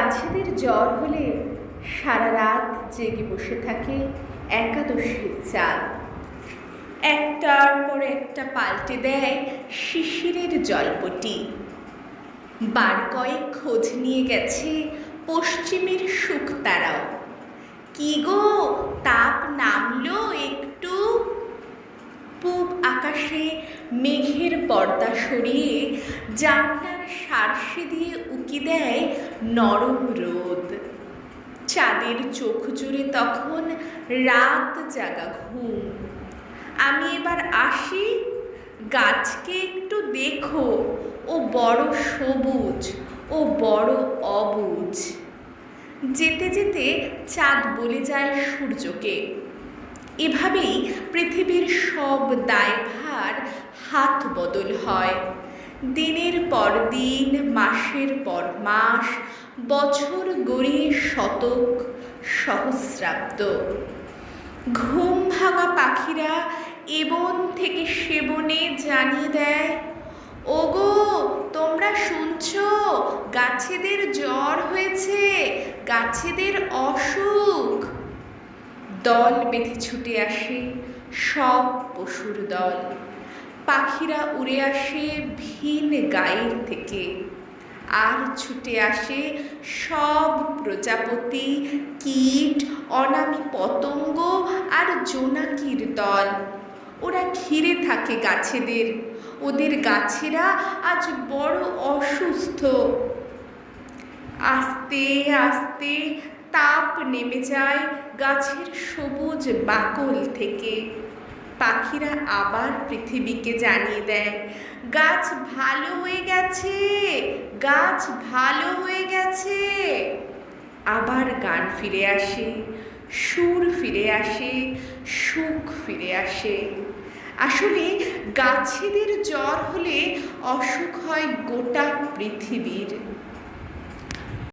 গাছেদের জ্বর হলে সারা রাত জেগে বসে থাকে একাদশীর চাঁদ। একটার পর একটা পাল্টে দেয় শিশিরের জলপটি। বার কয়েক খোঁজ নিয়ে গেছে পশ্চিমের শুকতারাও। কি গো, তাপ নামলো একটু? পূব আকাশে মেঘের পর্দা সরিয়ে জানলার সার্সে দিয়ে উকি দেয় নরম রোদ। চাঁদের চোখ জুড়ে তখন রাত জাগা ঘুম। আমি এবার আসি, গাছকে একটু দেখো, ও বড় সবুজ, ও বড় অবুঝ। যেতে যেতে চাঁদ বলে যায় সূর্যকে। এভাবেই পৃথিবীর সব দায়ভার হাত বদল হয়। দিনের পর দিন, মাসের পর মাস, বছর গড়িয়ে শতক, সহস্রাব্দ। ঘুম ভাঙা পাখিরা এবন থেকে সেবনে জানিয়ে দেয়, ওগো তোমরা শুনছো, গাছেদের জ্বর হয়েছে, গাছেদের অসুখ। দল বেঁধে ছুটে আসে সব পশুর দল। পাখিরা উড়ে আসে ভিন গায়ের থেকে। আর ছুটে আসে সব প্রজাপতি, কীট, অনামী পতঙ্গ আর জোনাকির দল। ওরা ঘিরে থাকে গাছেদের। ওদের গাছেরা আজ বড় অসুস্থ। আস্তে আস্তে তাপ নেমে যায় গাছের সবুজ বাকল থেকে। পাখিরা আবার পৃথিবীকে জানিয়ে দেয়, গাছ ভালো হয়ে গেছে, গাছ ভালো হয়ে গেছে। আবার গান ফিরে আসে, সুর ফিরে আসে, সুখ ফিরে আসে। আসলে গাছেদের জ্বর হলে অসুখ হয় গোটা পৃথিবীর।